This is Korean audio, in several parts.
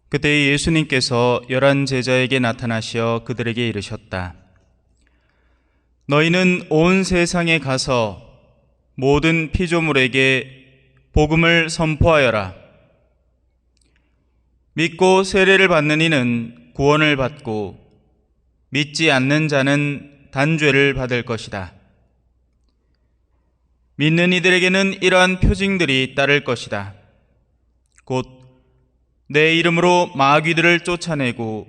그때 예수님께서 11 제자에게 나타나시어 그들에게 이르셨다. 너희는 온 세상에 가서 모든 피조물에게 복음을 선포하여라. 믿고 세례를 받는 이는 구원을 받고 믿지 않는 자는 단죄를 받을 것이다. 믿는 이들에게는 이러한 표징들이 따를 것이다. 곧 내 이름으로 마귀들을 쫓아내고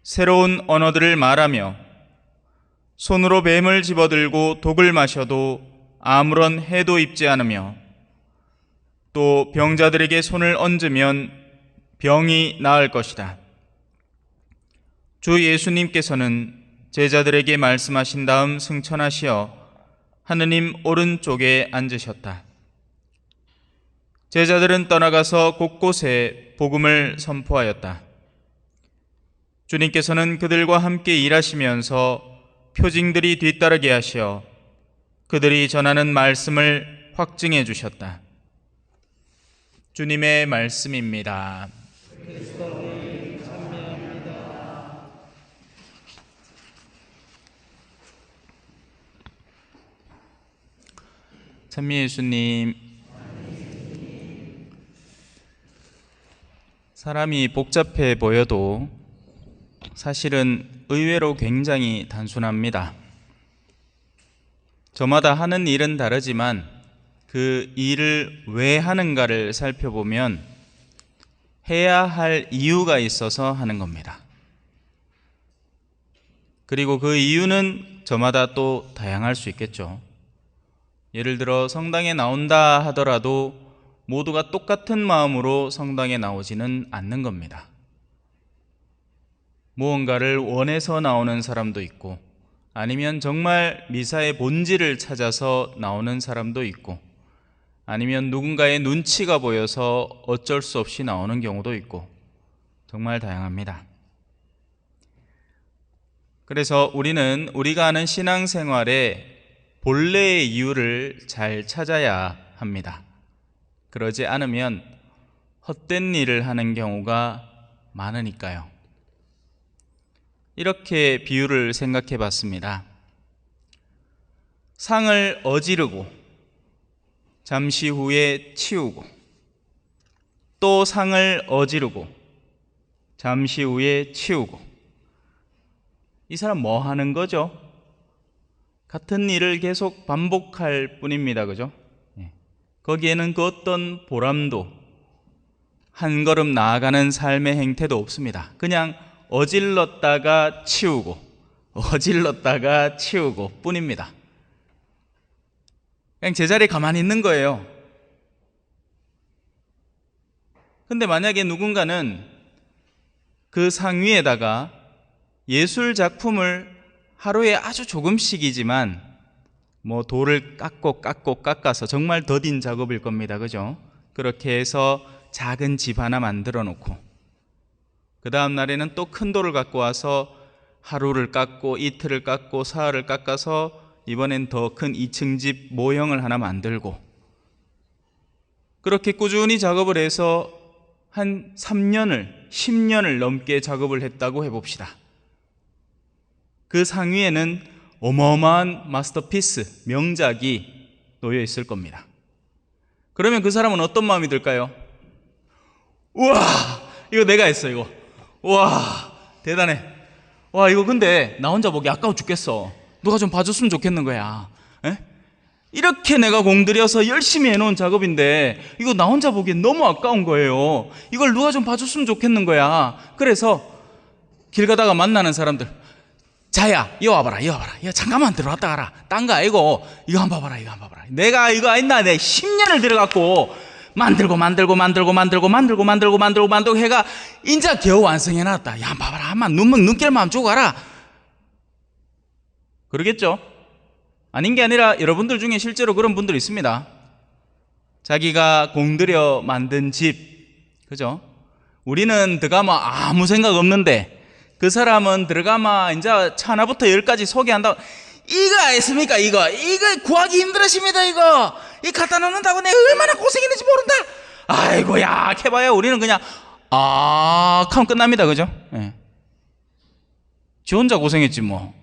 새로운 언어들을 말하며 손으로 뱀을 집어들고 독을 마셔도 아무런 해도 입지 않으며 또 병자들에게 손을 얹으면 병이 나을 것이다. 주 예수님께서는 제자들에게 말씀하신 다음 승천하시어 하느님 오른쪽에 앉으셨다. 제자들은 떠나가서 곳곳에 복음을 선포하였다. 주님께서는 그들과 함께 일하시면서 표징들이 뒤따르게 하시어 그들이 전하는 말씀을 확증해 주셨다. 주님의 말씀입니다. 그리스도를 찬미합니다. 찬미 예수님, 사람이 복잡해 보여도 사실은 의외로 굉장히 단순합니다. 저마다 하는 일은 다르지만 그 일을 왜 하는가를 살펴보면 해야 할 이유가 있어서 하는 겁니다. 그리고 그 이유는 저마다 또 다양할 수 있겠죠. 예를 들어 성당에 나온다 하더라도 모두가 똑같은 마음으로 성당에 나오지는 않는 겁니다. 무언가를 원해서 나오는 사람도 있고 아니면 정말 미사의 본질을 찾아서 나오는 사람도 있고 아니면 누군가의 눈치가 보여서 어쩔 수 없이 나오는 경우도 있고 정말 다양합니다. 그래서 우리는 우리가 하는 신앙생활에 본래의 이유를 잘 찾아야 합니다. 그러지 않으면 헛된 일을 하는 경우가 많으니까요. 이렇게 비유를 생각해 봤습니다. 상을 어지르고 잠시 후에 치우고 또 상을 어지르고 잠시 후에 치우고 이 사람 뭐 하는 거죠? 같은 일을 계속 반복할 뿐입니다. 그죠? 거기에는 그 어떤 보람도 한 걸음 나아가는 삶의 행태도 없습니다. 그냥 어질렀다가 치우고 어질렀다가 치우고 뿐입니다. 그냥 제자리에 가만히 있는 거예요. 근데 만약에 누군가는 그 상 위에다가 예술 작품을 하루에 아주 조금씩이지만 뭐 돌을 깎아서 정말 더딘 작업일 겁니다. 그죠? 그렇게 해서 작은 집 하나 만들어 놓고 그 다음 날에는 또 큰 돌을 갖고 와서 하루를 깎고 이틀을 깎고 사흘을 깎아서 이번엔 더 큰 2층 집 모형을 하나 만들고 그렇게 꾸준히 작업을 해서 한 3년을 10년을 넘게 작업을 했다고 해봅시다. 그 상위에는 어마어마한 마스터피스, 명작이 놓여 있을 겁니다. 그러면 그 사람은 어떤 마음이 들까요? 우와, 이거 내가 했어, 이거. 우와, 대단해. 와, 이거 근데 나 혼자 보기 아까워 죽겠어. 누가 좀 봐줬으면 좋겠는 거야. 에? 이렇게 내가 공들여서 열심히 해놓은 작업인데 이거 나 혼자 보기엔 너무 아까운 거예요. 이걸 누가 좀 봐줬으면 좋겠는 거야. 그래서 길 가다가 만나는 사람들, 자야, 이거 와봐라, 이거 와봐라. 이거 잠깐만 들어왔다 가라. 딴 거 아니고 이거 한번 봐봐라, 이거 한번 봐봐라. 내가 이거 했나? 내가 10년을 들어갖고 만들고 해가 인자 겨우 완성해놨다. 야, 한번 봐봐라. 한번 눈길만 한번 주고 가라. 그러겠죠? 아닌 게 아니라 여러분들 중에 실제로 그런 분들 있습니다. 자기가 공들여 만든 집, 그죠? 우리는 들어가면 아무 생각 없는데 그 사람은 들어가면 이제 차 하나부터 10까지 소개한다고 이거 아십니까? 이거 구하기 힘들으십니다. 이거 갖다 놓는다고 내가 얼마나 고생했는지 모른다. 아이고야, 해봐야 우리는 그냥 하면 끝납니다. 그죠? 예. 지 혼자 고생했지 뭐.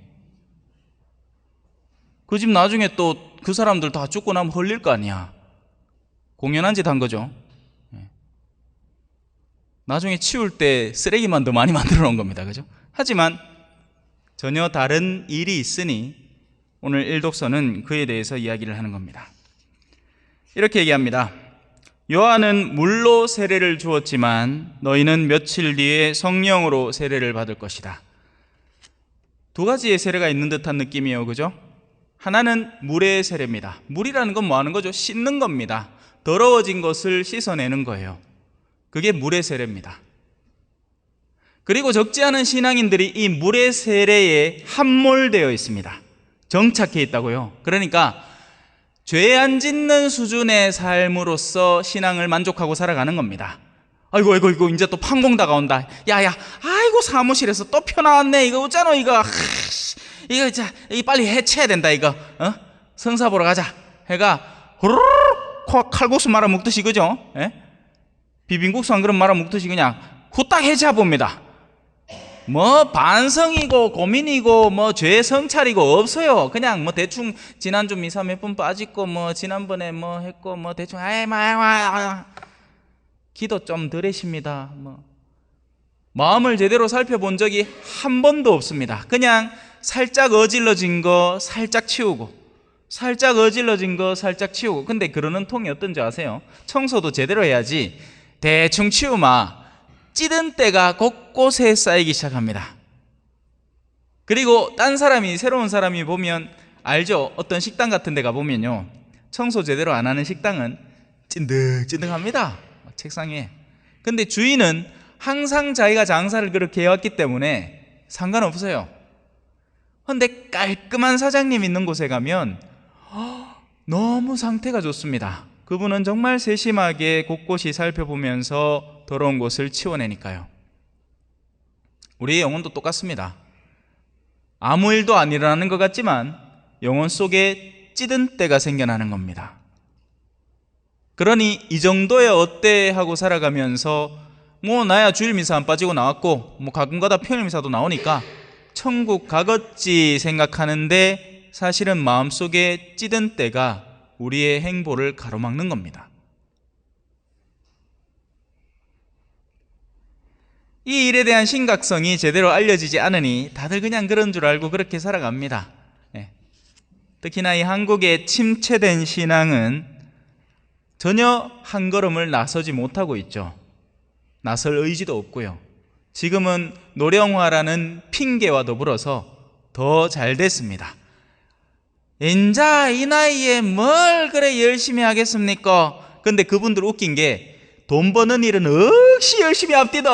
그 집 나중에 또 그 사람들 다 죽고 나면 헐릴 거 아니야. 공연한 짓 한 거죠. 예. 나중에 치울 때 쓰레기만 더 많이 만들어 놓은 겁니다. 그죠? 하지만 전혀 다른 일이 있으니 오늘 일독서는 그에 대해서 이야기를 하는 겁니다. 이렇게 얘기합니다. 요한은 물로 세례를 주었지만 너희는 며칠 뒤에 성령으로 세례를 받을 것이다. 두 가지의 세례가 있는 듯한 느낌이에요. 그죠? 하나는 물의 세례입니다. 물이라는 건 뭐 하는 거죠? 씻는 겁니다. 더러워진 것을 씻어내는 거예요. 그게 물의 세례입니다. 그리고 적지 않은 신앙인들이 이 물의 세례에 함몰되어 있습니다. 정착해 있다고요. 그러니까 죄 안 짓는 수준의 삶으로서 신앙을 만족하고 살아가는 겁니다. 아이고 이제 또 판공 다가온다. 야야, 아이고 사무실에서 또 펴나왔네. 이거 어쩌노 이거. 이거 자, 이 빨리 해체해야 된다 이거. 성사 보러 가자. 해가 호로록 칼국수 말아 먹듯이 그죠? 예? 비빔국수 한 그릇 말아 먹듯이 그냥 후딱 해체해 봅니다. 뭐 반성이고 고민이고 뭐 죄 성찰이고 없어요. 그냥 뭐 대충 지난주 미사 몇 번 빠졌고 뭐 지난번에 뭐 했고 뭐 대충 기도 좀 덜 했습니다. 뭐 마음을 제대로 살펴본 적이 한 번도 없습니다. 그냥 살짝 어질러진 거 살짝 치우고 살짝 어질러진 거 살짝 치우고. 근데 그러는 통이 어떤지 아세요? 청소도 제대로 해야지 대충 치우마 찌든 때가 곳곳에 쌓이기 시작합니다. 그리고 딴 사람이 새로운 사람이 보면 알죠? 어떤 식당 같은 데 가보면요, 청소 제대로 안 하는 식당은 찐득찐득합니다. 책상에. 근데 주인은 항상 자기가 장사를 그렇게 해왔기 때문에 상관없어요. 근데 깔끔한 사장님 있는 곳에 가면 너무 상태가 좋습니다. 그분은 정말 세심하게 곳곳이 살펴보면서 더러운 곳을 치워내니까요. 우리의 영혼도 똑같습니다. 아무 일도 안 일어나는 것 같지만 영혼 속에 찌든 때가 생겨나는 겁니다. 그러니 이 정도야 어때 하고 살아가면서 뭐 나야 주일 미사 안 빠지고 나왔고 뭐 가끔가다 평일 미사도 나오니까 천국 가겠지 생각하는데 사실은 마음속에 찌든 때가 우리의 행보를 가로막는 겁니다. 이 일에 대한 심각성이 제대로 알려지지 않으니 다들 그냥 그런 줄 알고 그렇게 살아갑니다. 특히나 이 한국의 침체된 신앙은 전혀 한 걸음을 나서지 못하고 있죠. 나설 의지도 없고요. 지금은 노령화라는 핑계와 더불어서 더 잘 됐습니다. 인자 이 나이에 뭘 그래 열심히 하겠습니까? 근데 그분들 웃긴 게 돈 버는 일은 역시 열심히 합디다.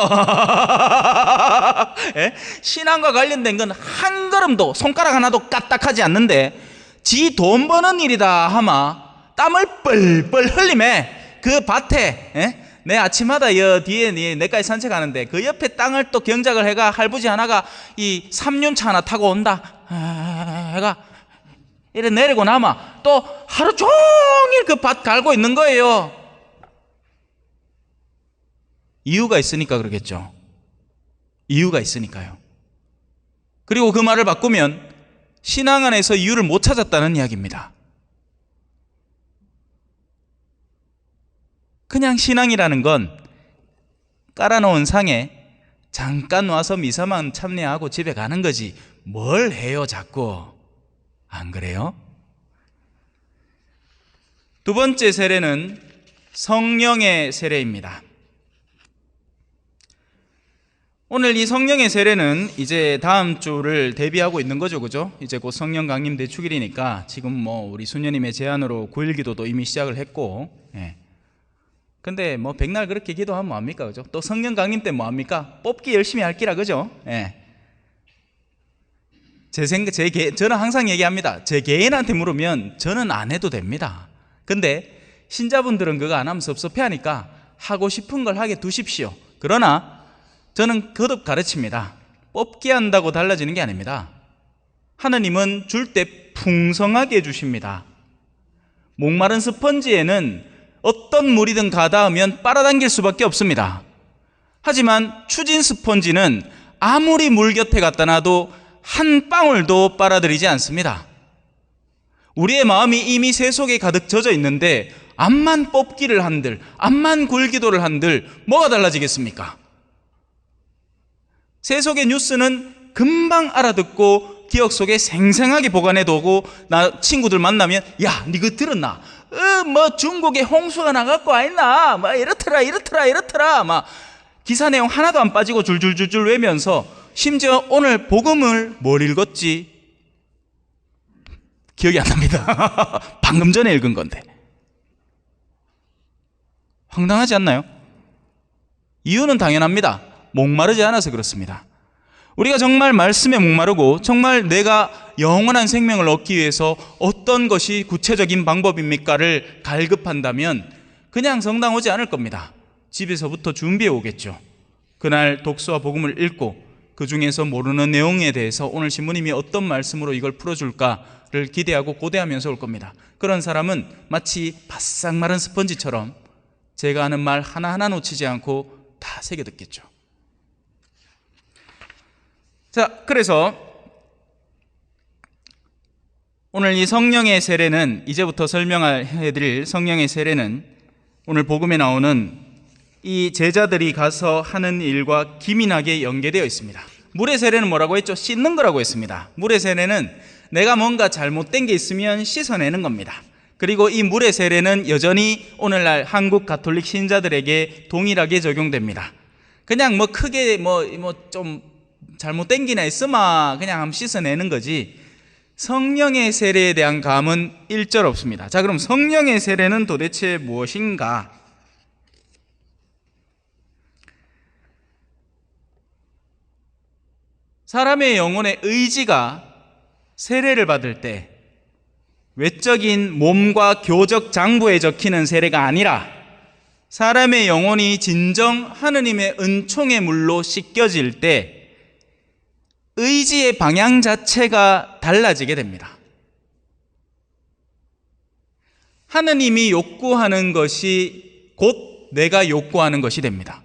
신앙과 관련된 건 한 걸음도 손가락 하나도 까딱하지 않는데 지 돈 버는 일이다 하마 땀을 뻘뻘 흘리매 그 밭에 내 아침마다 여 뒤에 내까지 산책하는데 그 옆에 땅을 또 경작을 해가 할부지 하나가 이 3륜차 하나 타고 온다 해가 이래 내리고 나마 또 하루 종일 그 밭 갈고 있는 거예요. 이유가 있으니까 그러겠죠. 이유가 있으니까요. 그리고 그 말을 바꾸면 신앙 안에서 이유를 못 찾았다는 이야기입니다. 그냥 신앙이라는 건 깔아놓은 상에 잠깐 와서 미사만 참여하고 집에 가는 거지 뭘 해요 자꾸. 안 그래요? 두 번째 세례는 성령의 세례입니다. 오늘 이 성령의 세례는 이제 다음 주를 대비하고 있는 거죠, 그죠? 이제 곧 성령 강림 대축일이니까 지금 뭐 우리 수녀님의 제안으로 9일 기도도 이미 시작을 했고, 근데 뭐 백날 그렇게 기도하면 뭐합니까, 그죠? 또 성령 강림 때 뭐합니까? 뽑기 열심히 할 기라, 그죠? 저는 항상 얘기합니다. 제 개인한테 물으면 저는 안 해도 됩니다. 근데 신자분들은 그거 안 하면 섭섭해하니까 하고 싶은 걸 하게 두십시오. 그러나 저는 거듭 가르칩니다. 뽑기 한다고 달라지는 게 아닙니다. 하느님은 줄 때 풍성하게 주십니다. 목마른 스펀지에는 어떤 물이든 가닿으면 빨아당길 수밖에 없습니다. 하지만 추진 스펀지는 아무리 물 곁에 갖다 놔도 한 방울도 빨아들이지 않습니다. 우리의 마음이 이미 새 속에 가득 젖어 있는데 암만 뽑기를 한들, 암만 굴기도를 한들 뭐가 달라지겠습니까? 새 속의 뉴스는 금방 알아듣고 기억 속에 생생하게 보관해두고 나 친구들 만나면 야, 니 그거 들었나? 뭐 중국에 홍수가 나갖고 와있나? 뭐 이렇더라. 막 기사 내용 하나도 안 빠지고 줄줄줄줄 외면서 심지어 오늘 복음을 뭘 읽었지? 기억이 안 납니다. 방금 전에 읽은 건데. 황당하지 않나요? 이유는 당연합니다. 목마르지 않아서 그렇습니다. 우리가 정말 말씀에 목마르고 정말 내가 영원한 생명을 얻기 위해서 어떤 것이 구체적인 방법입니까를 갈급한다면 그냥 성당 오지 않을 겁니다. 집에서부터 준비해 오겠죠. 그날 독서와 복음을 읽고 그 중에서 모르는 내용에 대해서 오늘 신부님이 어떤 말씀으로 이걸 풀어줄까를 기대하고 고대하면서 올 겁니다. 그런 사람은 마치 바싹 마른 스펀지처럼 제가 하는 말 하나하나 놓치지 않고 다 새겨 듣겠죠. 자, 그래서 오늘 이 성령의 세례는, 이제부터 설명해드릴 성령의 세례는 오늘 복음에 나오는 이 제자들이 가서 하는 일과 기민하게 연계되어 있습니다. 물의 세례는 뭐라고 했죠? 씻는 거라고 했습니다. 물의 세례는 내가 뭔가 잘못된 게 있으면 씻어내는 겁니다. 그리고 이 물의 세례는 여전히 오늘날 한국 가톨릭 신자들에게 동일하게 적용됩니다. 그냥 뭐 크게 좀 잘못된 게나 있으면 그냥 한번 씻어내는 거지 성령의 세례에 대한 감은 일절 없습니다. 자, 그럼 성령의 세례는 도대체 무엇인가? 사람의 영혼의 의지가 세례를 받을 때 외적인 몸과 교적 장부에 적히는 세례가 아니라 사람의 영혼이 진정 하느님의 은총의 물로 씻겨질 때 의지의 방향 자체가 달라지게 됩니다. 하느님이 욕구하는 것이 곧 내가 욕구하는 것이 됩니다.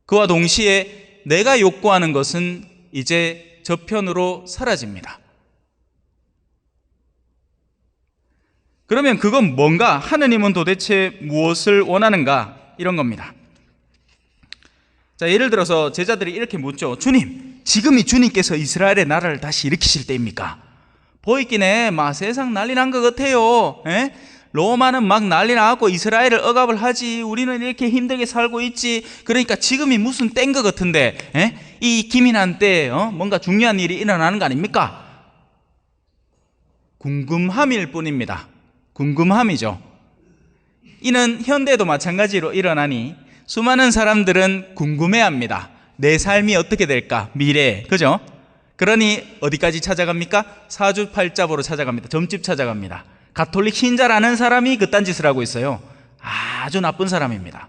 그와 동시에 내가 욕구하는 것은 이제 저편으로 사라집니다. 그러면 그건 뭔가? 하느님은 도대체 무엇을 원하는가? 이런 겁니다. 자, 예를 들어서 제자들이 이렇게 묻죠. 주님, 지금이 주님께서 이스라엘의 나라를 다시 일으키실 때입니까? 보이기네 막 세상 난리 난 것 같아요. 에? 로마는 막 난리 나고 이스라엘을 억압을 하지. 우리는 이렇게 힘들게 살고 있지. 그러니까 지금이 무슨 때인 것 같은데, 에? 이 기민한 때에 뭔가 중요한 일이 일어나는 거 아닙니까? 궁금함일 뿐입니다. 궁금함이죠. 이는 현대도 마찬가지로 일어나니 수많은 사람들은 궁금해합니다. 내 삶이 어떻게 될까? 미래, 그죠? 그러니 어디까지 찾아갑니까? 사주팔자보로 찾아갑니다. 점집 찾아갑니다. 가톨릭 신자라는 사람이 그딴 짓을 하고 있어요. 아주 나쁜 사람입니다.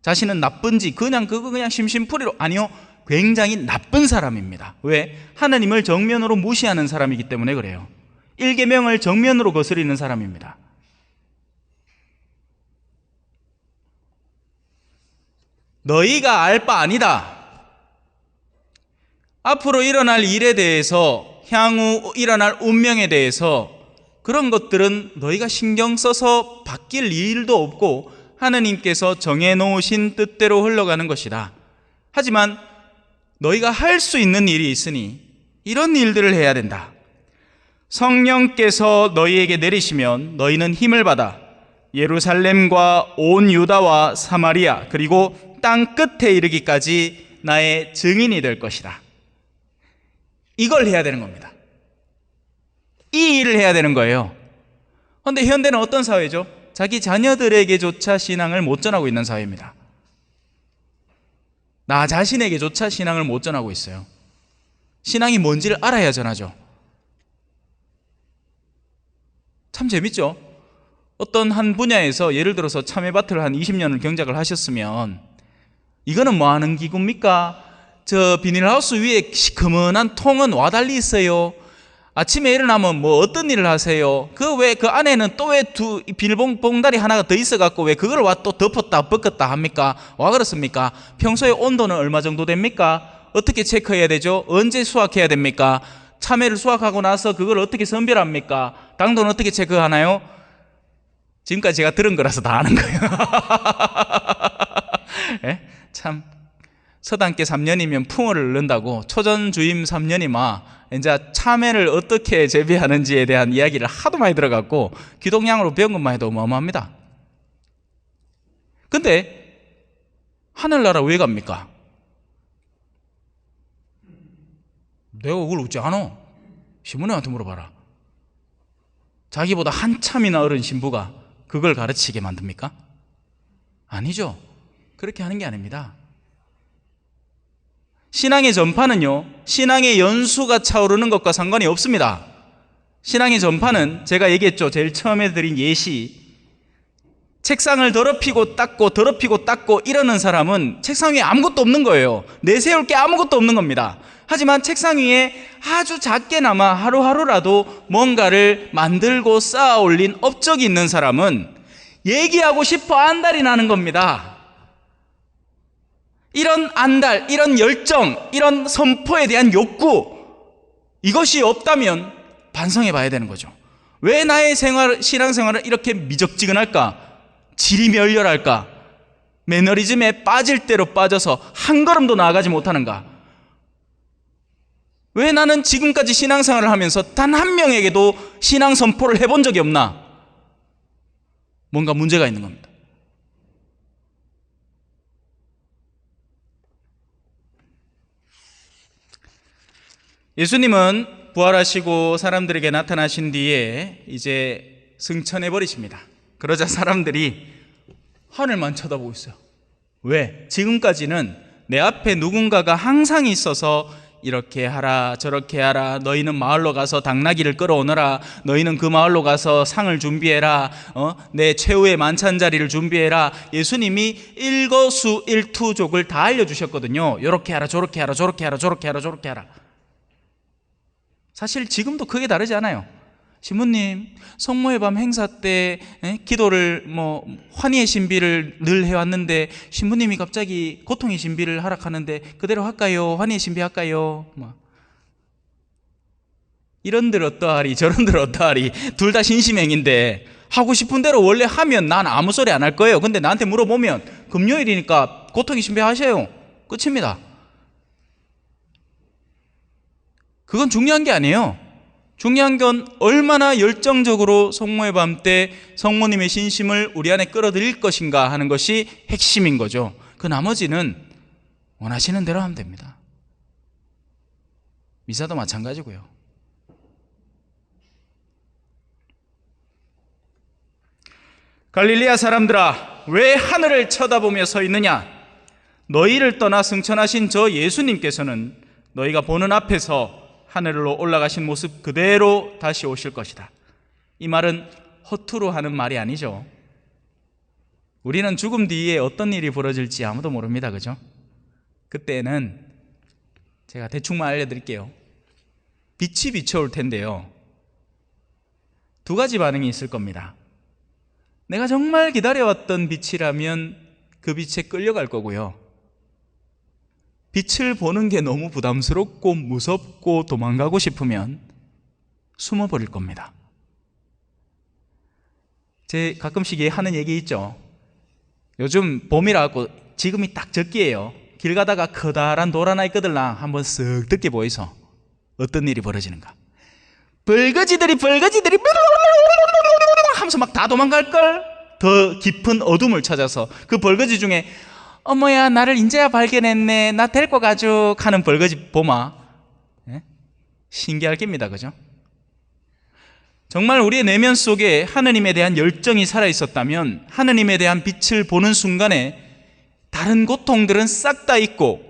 자신은 나쁜지 그냥 심심풀이로, 아니요, 굉장히 나쁜 사람입니다. 왜? 하나님을 정면으로 무시하는 사람이기 때문에 그래요. 일계명을 정면으로 거스리는 사람입니다. 너희가 알 바 아니다. 앞으로 일어날 일에 대해서, 향후 일어날 운명에 대해서 그런 것들은 너희가 신경 써서 바뀔 일도 없고 하느님께서 정해놓으신 뜻대로 흘러가는 것이다. 하지만 너희가 할 수 있는 일이 있으니 이런 일들을 해야 된다. 성령께서 너희에게 내리시면 너희는 힘을 받아 예루살렘과 온 유다와 사마리아 그리고 땅 끝에 이르기까지 나의 증인이 될 것이다. 이걸 해야 되는 겁니다. 이 일을 해야 되는 거예요. 그런데 현대는 어떤 사회죠? 자기 자녀들에게조차 신앙을 못 전하고 있는 사회입니다. 나 자신에게조차 신앙을 못 전하고 있어요. 신앙이 뭔지를 알아야 전하죠. 참 재밌죠? 어떤 한 분야에서 예를 들어서 참외밭을 한 20년을 경작을 하셨으면 이거는 뭐 하는 기구입니까? 저 비닐하우스 위에 시커먼한 통은 와달리 있어요. 아침에 일어나면 뭐 어떤 일을 하세요? 그 왜 그 안에는 또 왜 두 비닐봉다리 하나가 더 있어갖고 왜 그걸 와 또 덮었다 벗겼다 합니까? 와 그렇습니까? 평소에 온도는 얼마 정도 됩니까? 어떻게 체크해야 되죠? 언제 수확해야 됩니까? 참외를 수확하고 나서 그걸 어떻게 선별합니까? 당도는 어떻게 체크하나요? 지금까지 제가 들은 거라서 다 아는 거예요. 예? 참 서당계 3년이면 풍어를 넣는다고 초전주임 3년이마 이제 참외를 어떻게 재배하는지에 대한 이야기를 하도 많이 들어갔고 기독량으로 배운 것만 해도 어마어마합니다. 근데 하늘나라 왜 갑니까? 내가 그걸 어찌 아노? 신부님한테 물어봐라. 자기보다 한참이나 어린 신부가 그걸 가르치게 만듭니까? 아니죠. 그렇게 하는 게 아닙니다. 신앙의 전파는요, 신앙의 연수가 차오르는 것과 상관이 없습니다. 신앙의 전파는 제가 얘기했죠. 제일 처음에 드린 예시. 책상을 더럽히고 닦고 이러는 사람은 책상 위에 아무것도 없는 거예요. 내세울 게 아무것도 없는 겁니다. 하지만 책상 위에 아주 작게나마 하루하루라도 뭔가를 만들고 쌓아 올린 업적이 있는 사람은 얘기하고 싶어 안달이 나는 겁니다. 이런 안달, 이런 열정, 이런 선포에 대한 욕구, 이것이 없다면 반성해 봐야 되는 거죠. 왜 나의 신앙생활은 이렇게 미적지근할까? 질이 멸렬할까? 매너리즘에 빠질 대로 빠져서 한 걸음도 나아가지 못하는가? 왜 나는 지금까지 신앙생활을 하면서 단 한 명에게도 신앙 선포를 해본 적이 없나? 뭔가 문제가 있는 겁니다. 예수님은 부활하시고 사람들에게 나타나신 뒤에 이제 승천해 버리십니다. 그러자 사람들이 하늘만 쳐다보고 있어요. 왜? 지금까지는 내 앞에 누군가가 항상 있어서 이렇게 하라 저렇게 하라, 너희는 마을로 가서 당나귀를 끌어오너라, 너희는 그 마을로 가서 상을 준비해라, 내 최후의 만찬 자리를 준비해라. 예수님이 일거수일투족을 다 알려주셨거든요. 이렇게 하라 저렇게 하라 저렇게 하라 저렇게 하라 저렇게 하라. 사실 지금도 크게 다르지 않아요. 신부님, 성모의 밤 행사 때 기도를 환희의 신비를 늘 해왔는데 신부님이 갑자기 고통의 신비를 하락하는데 그대로 할까요? 환희의 신비 할까요? 이런들 어떠하리 저런들 어떠하리, 둘 다 신심행인데 하고 싶은 대로 원래 하면 난 아무 소리 안 할 거예요. 근데 나한테 물어보면 금요일이니까 고통의 신비 하셔요. 끝입니다. 그건 중요한 게 아니에요. 중요한 건 얼마나 열정적으로 성모의 밤 때 성모님의 신심을 우리 안에 끌어들일 것인가 하는 것이 핵심인 거죠. 그 나머지는 원하시는 대로 하면 됩니다. 미사도 마찬가지고요. 갈릴리아 사람들아, 왜 하늘을 쳐다보며 서 있느냐? 너희를 떠나 승천하신 저 예수님께서는 너희가 보는 앞에서 하늘로 올라가신 모습 그대로 다시 오실 것이다. 이 말은 허투루 하는 말이 아니죠. 우리는 죽음 뒤에 어떤 일이 벌어질지 아무도 모릅니다. 그죠? 그때는 제가 대충만 알려드릴게요. 빛이 비춰올 텐데요, 두 가지 반응이 있을 겁니다. 내가 정말 기다려왔던 빛이라면 그 빛에 끌려갈 거고요, 빛을 보는 게 너무 부담스럽고 무섭고 도망가고 싶으면 숨어버릴 겁니다. 제 가끔씩 하는 얘기 있죠. 요즘 봄이라고 지금이 딱 적기예요. 길 가다가 커다란 돌 하나 있거들랑 한번 쓱 듣게 보이소. 어떤 일이 벌어지는가? 벌거지들이 하면서 막 다 도망갈걸? 더 깊은 어둠을 찾아서 그 벌거지 중에 어머야 나를 인제야 발견했네, 나 데리고 가죽 하는 벌거지 보마. 신기할 겁니다. 그죠? 정말 우리의 내면 속에 하느님에 대한 열정이 살아있었다면 하느님에 대한 빛을 보는 순간에 다른 고통들은 싹 다 잊고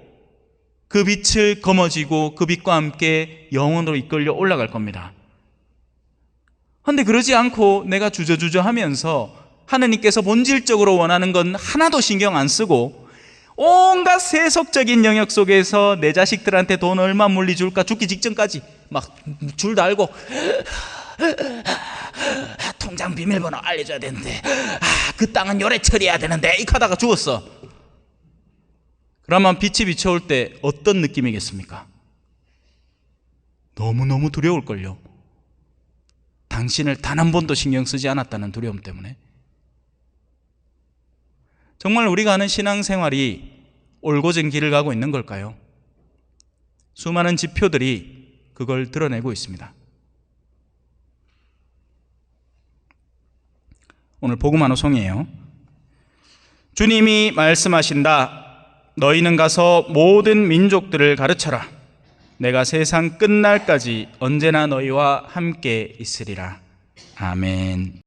그 빛을 거머쥐고 그 빛과 함께 영원으로 이끌려 올라갈 겁니다. 그런데 그러지 않고 내가 주저주저 하면서 하느님께서 본질적으로 원하는 건 하나도 신경 안 쓰고 온갖 세속적인 영역 속에서 내 자식들한테 돈 얼마 물리줄까, 죽기 직전까지 막 줄 달고 통장 비밀번호 알려줘야 되는데 그 땅은 요래 처리해야 되는데 이렇게 하다가 죽었어. 그러면 빛이 비춰올 때 어떤 느낌이겠습니까? 너무너무 두려울걸요. 당신을 단 한 번도 신경 쓰지 않았다는 두려움 때문에. 정말 우리가 하는 신앙생활이 올곧은 길을 가고 있는 걸까요? 수많은 지표들이 그걸 드러내고 있습니다. 오늘 복음 한 호송이에요. 주님이 말씀하신다. 너희는 가서 모든 민족들을 가르쳐라. 내가 세상 끝날까지 언제나 너희와 함께 있으리라. 아멘.